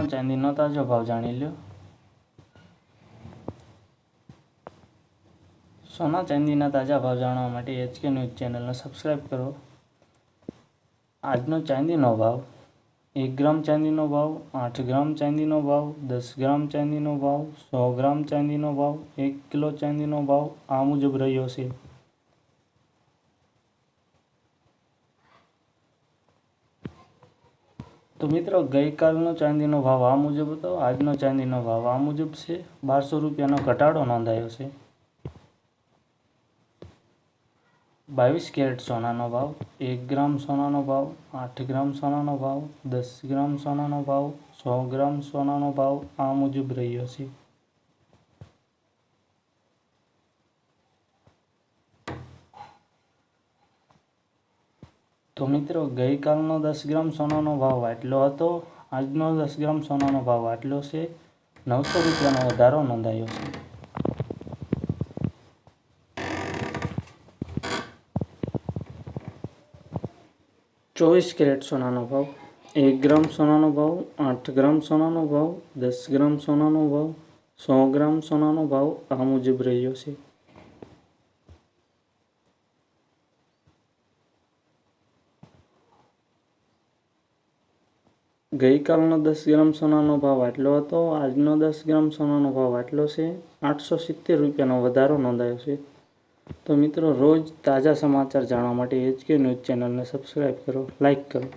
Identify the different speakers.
Speaker 1: સોના ચાંદીનો તાજો ભાવ જાણી લો। સોના ચાંદીના તાજા ભાવ જાણવા માટે એચકે ન્યૂઝ ચેનલને સબસ્ક્રાઈબ કરો। આજનો ચાંદીનો ભાવ 1 ગ્રામ ચાંદીનો ભાવ, 8 ગ્રામ ચાંદીનો ભાવ, 10 ગ્રામ ચાંદીનો ભાવ, 100 ગ્રામ ચાંદીનો ભાવ, 1 કિલો ચાંદીનો ભાવ આ મુજબ રહ્યો છે। તો મિત્રો ગઈકાલનો ચાંદીનો ભાવ આ મુજબ હતો, આજનો ચાંદીનો ભાવ આ મુજબ છે। 1200 રૂપિયાનો ઘટાડો નોંધાયો છે। 22 કેરેટ સોનાનો ભાવ, 1 ગ્રામ સોનાનો ભાવ, 8 ગ્રામ સોનાનો ભાવ, 10 ગ્રામ સોનાનો ભાવ, 100 ગ્રામ સોનાનો ભાવ આ મુજબ રહ્યો છે। તો મિત્રો ગઈકાલનો 10 ગ્રામ સોનાનો ભાવ આટલો હતો, આજનો 10 ગ્રામ સોનાનો ભાવ આટલો છે। 900 રૂપિયાનો વધારો નોંધાયો છે। ચોવીસ કેરેટ સોનાનો ભાવ, 1 ગ્રામ સોનાનો ભાવ, 8 ગ્રામ સોનાનો ભાવ, 10 ગ્રામ સોનાનો ભાવ, 100 ગ્રામ સોનાનો ભાવ આ મુજબ રહ્યો છે। ગઈકાલનો 10 ગ્રામ સોનાનો ભાવ આટલો હતો, આજનો 10 ગ્રામ સોનાનો ભાવ આટલો છે। 870 રૂપિયાનો વધારો નોંધાયો છે। તો મિત્રો રોજ તાજા સમાચાર જાણવા માટે એચકે ન્યૂઝ ચેનલને સબસ્ક્રાઈબ કરો, લાઈક કરો।